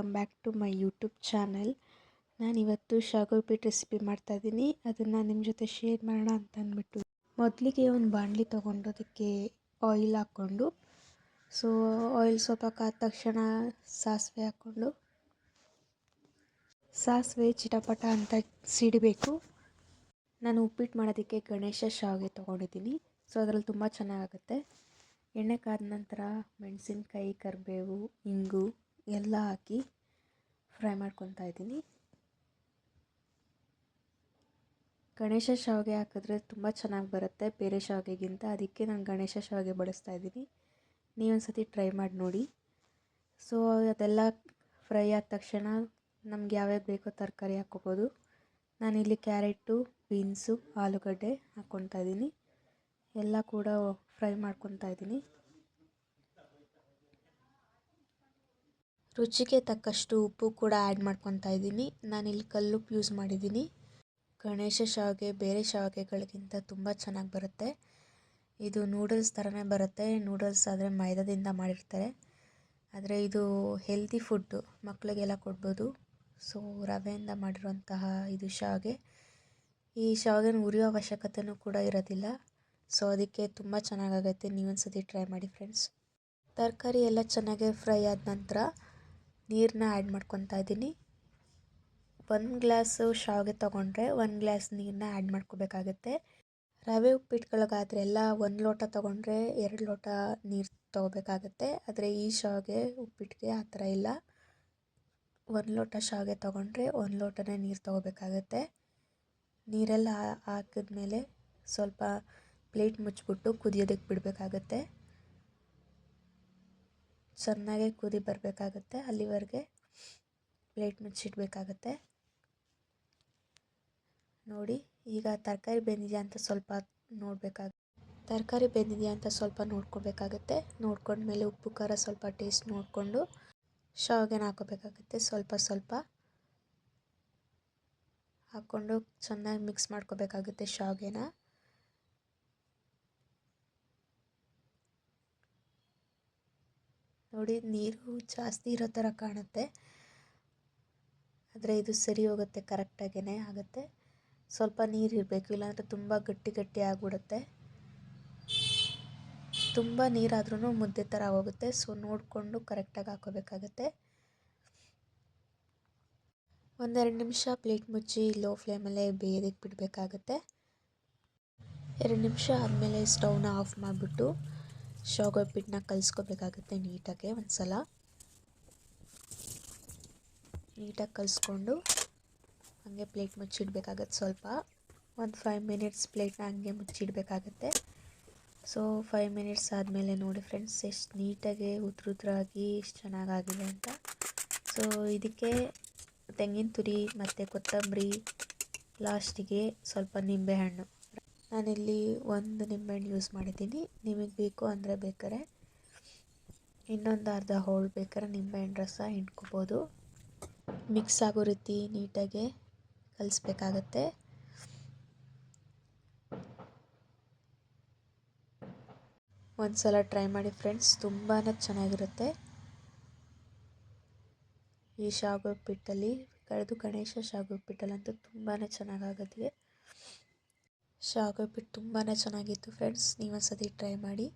Welcome back to my YouTube channel. ನಾನಿವತ್ತು ಶಾವಿಗೆ ಉಪ್ಪಿಟ್ಟು recipe ಮಾಡ್ತಾಯಿದ್ದೀನಿ. ಅದನ್ನು ನಿಮ್ಮ ಜೊತೆ ಶೇರ್ ಮಾಡೋಣ ಅಂತ ಅಂದ್ಬಿಟ್ಟು ಮೊದಲಿಗೆ ಒಂದು ಬಾಣಲಿ ತೊಗೊಂಡು ಅದಕ್ಕೆ ಆಯಿಲ್ ಹಾಕ್ಕೊಂಡು ಆಯಿಲ್ ಸ್ವಲ್ಪ ಕಾದ ತಕ್ಷಣ ಸಾಸಿವೆ ಹಾಕ್ಕೊಂಡು ಸಾಸಿವೆ ಚಿಟಪಟ ಅಂತ ಸಿಡಬೇಕು. ನಾನು ಉಪ್ಪಿಟ್ಟು ಮಾಡೋದಕ್ಕೆ ಗಣೇಶ ಶಾವಿಗೆ ತೊಗೊಂಡಿದ್ದೀನಿ. ಅದರಲ್ಲಿ ತುಂಬ ಚೆನ್ನಾಗಾಗುತ್ತೆ. ಎಣ್ಣೆ ಕಾದ ನಂತರ ಮೆಣಸಿನ್ಕಾಯಿ, ಕರಿಬೇವು, ಇಂಗು ಎಲ್ಲ ಹಾಕಿ ಫ್ರೈ ಮಾಡ್ಕೊತಾ ಇದ್ದೀನಿ. ಗಣೇಶ ಶಾವಿಗೆ ಹಾಕಿದ್ರೆ ತುಂಬ ಚೆನ್ನಾಗಿ ಬರುತ್ತೆ ಬೇರೆ ಶಾವಿಗೆಗಿಂತ. ಅದಕ್ಕೆ ನಾನು ಗಣೇಶ ಶಾವಿಗೆ ಬಳಸ್ತಾ ಇದ್ದೀನಿ. ನೀವೊಂದ್ಸತಿ ಟ್ರೈ ಮಾಡಿ ನೋಡಿ. ಅದೆಲ್ಲ ಫ್ರೈ ಆದ ತಕ್ಷಣ ನಮ್ಗೆ ಯಾವ್ಯಾವ ಬೇಕೋ ತರಕಾರಿ ಹಾಕ್ಕೋಬೋದು. ನಾನಿಲ್ಲಿ ಕ್ಯಾರೆಟು, ಬೀನ್ಸು, ಆಲೂಗಡ್ಡೆ ಹಾಕ್ಕೊತಾ ಇದ್ದೀನಿ. ಎಲ್ಲ ಕೂಡ ಫ್ರೈ ಮಾಡ್ಕೊತಾ ಇದ್ದೀನಿ. ರುಚಿಗೆ ತಕ್ಕಷ್ಟು ಉಪ್ಪು ಕೂಡ ಆ್ಯಡ್ ಮಾಡ್ಕೊತಾ ಇದ್ದೀನಿ. ನಾನಿಲ್ಲಿ ಕಲ್ಲುಪ್ಪು ಯೂಸ್ ಮಾಡಿದ್ದೀನಿ. ಗಣೇಶ ಶಾವಿಗೆ ಬೇರೆ ಶಾವಿಗೆಗಳಿಗಿಂತ ತುಂಬ ಚೆನ್ನಾಗಿ ಬರುತ್ತೆ. ಇದು ನೂಡಲ್ಸ್ ಥರನೇ ಬರುತ್ತೆ. ನೂಡಲ್ಸ್ ಆದರೆ ಮೈದಾದಿಂದ ಮಾಡಿರ್ತಾರೆ, ಆದರೆ ಇದು ಹೆಲ್ತಿ ಫುಡ್ಡು, ಮಕ್ಕಳಿಗೆಲ್ಲ ಕೊಡ್ಬೋದು. ರವೆಯಿಂದ ಮಾಡಿರುವಂತಹ ಇದು ಶಾವಿಗೆ. ಈ ಶಾವಿಗೆನ ಹುರಿಯೋ ಅವಶ್ಯಕತೆಯೂ ಕೂಡ ಇರೋದಿಲ್ಲ. ಅದಕ್ಕೆ ತುಂಬ ಚೆನ್ನಾಗಾಗುತ್ತೆ. ನೀವೊಂದ್ಸತಿ ಟ್ರೈ ಮಾಡಿ ಫ್ರೆಂಡ್ಸ್. ತರಕಾರಿ ಎಲ್ಲ ಚೆನ್ನಾಗಿ ಫ್ರೈ ಆದ ನಂತರ ನೀರನ್ನ ಆ್ಯಡ್ ಮಾಡ್ಕೊತಾ ಇದ್ದೀನಿ. 1 ಗ್ಲಾಸು ಶಾವಿಗೆ ತೊಗೊಂಡ್ರೆ 1 ಗ್ಲಾಸ್ ನೀರನ್ನ ಆ್ಯಡ್ ಮಾಡ್ಕೋಬೇಕಾಗತ್ತೆ. ರವೆ ಉಪ್ಪಿಟ್ಟುಗಳಿಗಾದ್ರೆ ಎಲ್ಲ 1 ಲೋಟ ತೊಗೊಂಡ್ರೆ 2 ಲೋಟ ನೀರು ತೊಗೋಬೇಕಾಗತ್ತೆ. ಆದರೆ ಈ ಶಾವಿಗೆ ಉಪ್ಪಿಟ್ಟಿಗೆ ಆ ಥರ ಇಲ್ಲ. 1 ಲೋಟ ಶಾವಿಗೆ ತೊಗೊಂಡ್ರೆ 1 ಲೋಟನೇ ನೀರು ತೊಗೋಬೇಕಾಗತ್ತೆ. ನೀರೆಲ್ಲ ಹಾಕಿದ್ಮೇಲೆ ಸ್ವಲ್ಪ ಪ್ಲೇಟ್ ಮುಚ್ಚಿಬಿಟ್ಟು ಕುದಿಯೋದಕ್ಕೆ ಬಿಡಬೇಕಾಗತ್ತೆ. ಚೆನ್ನಾಗಿ ಕುದಿ ಬರಬೇಕಾಗತ್ತೆ. ಅಲ್ಲಿವರೆಗೆ ಪ್ಲೇಟ್ ಮುಚ್ಚಿಡಬೇಕಾಗತ್ತೆ. ನೋಡಿ, ಈಗ ತರಕಾರಿ ಬೆಂದಿದೆಯಾ ಅಂತ ಸ್ವಲ್ಪ ನೋಡ್ಕೋಬೇಕಾಗತ್ತೆ. ನೋಡ್ಕೊಂಡ್ಮೇಲೆ ಉಪ್ಪು ಖಾರ ಸ್ವಲ್ಪ ಟೇಸ್ಟ್ ನೋಡಿಕೊಂಡು ಶಾವಿಗೆನ ಹಾಕೋಬೇಕಾಗತ್ತೆ. ಸ್ವಲ್ಪ ಹಾಕ್ಕೊಂಡು ಚೆನ್ನಾಗಿ ಮಿಕ್ಸ್ ಮಾಡ್ಕೋಬೇಕಾಗುತ್ತೆ ಶಾವಿಗೆನ. ನೋಡಿ, ನೀರು ಜಾಸ್ತಿ ಇರೋ ಥರ ಕಾಣುತ್ತೆ, ಆದರೆ ಇದು ಸರಿ ಹೋಗುತ್ತೆ, ಕರೆಕ್ಟಾಗೇ ಆಗುತ್ತೆ. ಸ್ವಲ್ಪ ನೀರು ಇರಬೇಕು, ಇಲ್ಲಾಂದರೆ ತುಂಬ ಗಟ್ಟಿ ಆಗಿಬಿಡುತ್ತೆ. ತುಂಬ ನೀರಾದ್ರೂ ಮುದ್ದೆ ಥರ ಹೋಗುತ್ತೆ. ನೋಡಿಕೊಂಡು ಕರೆಕ್ಟಾಗಿ ಹಾಕೋಬೇಕಾಗತ್ತೆ. 1-2 ನಿಮಿಷ ಪ್ಲೇಟ್ ಮುಚ್ಚಿ ಲೋ ಫ್ಲೇಮಲ್ಲೇ ಬೇಯೋದಕ್ಕೆ ಬಿಡಬೇಕಾಗತ್ತೆ. 2 ನಿಮಿಷ ಆದಮೇಲೆ ಸ್ಟವ್ನ ಆಫ್ ಮಾಡಿಬಿಟ್ಟು ಶಾವಿಗೆ ಉಪ್ಪಿಟ್ಟನ್ನ ಕಲಿಸ್ಕೋಬೇಕಾಗುತ್ತೆ. ನೀಟಾಗಿ ಒಂದ್ಸಲ ನೀಟಾಗಿ ಕಲಿಸ್ಕೊಂಡು ಹಾಗೆ ಪ್ಲೇಟ್ ಮುಚ್ಚಿಡಬೇಕಾಗತ್ತೆ. ಸ್ವಲ್ಪ ಒಂದು 5 ಮಿನಿಟ್ಸ್ ಪ್ಲೇಟ್ನ ಹಾಗೆ ಮುಚ್ಚಿಡಬೇಕಾಗತ್ತೆ. 5 ಮಿನಿಟ್ಸ್ ಆದಮೇಲೆ ನೋಡಿ ಫ್ರೆಂಡ್ಸ್, ಎಷ್ಟು ನೀಟಾಗಿ ಉದ್ರಾಗಿ ಎಷ್ಟು ಚೆನ್ನಾಗಾಗಿದೆ ಅಂತ. ಇದಕ್ಕೆ ತೆಂಗಿನ ತುರಿ ಮತ್ತು ಕೊತ್ತಂಬರಿ, ಲಾಸ್ಟಿಗೆ ಸ್ವಲ್ಪ ನಿಂಬೆಹಣ್ಣು. ನಾನಿಲ್ಲಿ 1 ನಿಂಬೆಹಣ್ಣು ಯೂಸ್ ಮಾಡಿದ್ದೀನಿ. ನಿಮಗೆ ಬೇಕು ಅಂದರೆ ಬೇಕಾದ್ರೆ ಇನ್ನೊಂದು ಅರ್ಧ ಹೋಳು ಬೇಕಾದ್ರೆ ನಿಂಬೆಹಣ್ಣು ರಸ ಹಿಂಡ್ಕೋಬೋದು. ಮಿಕ್ಸ್ ಆಗೋ ರೀತಿ ನೀಟಾಗಿ ಕಲಿಸ್ಬೇಕಾಗತ್ತೆ. ಒಂದ್ಸಲ ಟ್ರೈ ಮಾಡಿ ಫ್ರೆಂಡ್ಸ್, ತುಂಬಾ ಚೆನ್ನಾಗಿರುತ್ತೆ ಈ ಶಾವಿಗೆ ಉಪ್ಪಿಟ್ಟಲ್ಲಿ. ಗಣೇಶ ಶಾವಿಗೆ ಉಪ್ಪಿಟ್ಟಲ್ಲಂತೂ ತುಂಬಾ ಚೆನ್ನಾಗಾಗುತ್ತೆ. ಶಾವಿಗೆ ಉಪ್ಪಿಟ್ಟು ತುಂಬಾ ಚೆನ್ನಾಗಿತ್ತು ಫ್ರೆಂಡ್ಸ್. ನೀವೊಂದ್ಸತಿ ಟ್ರೈ ಮಾಡಿ.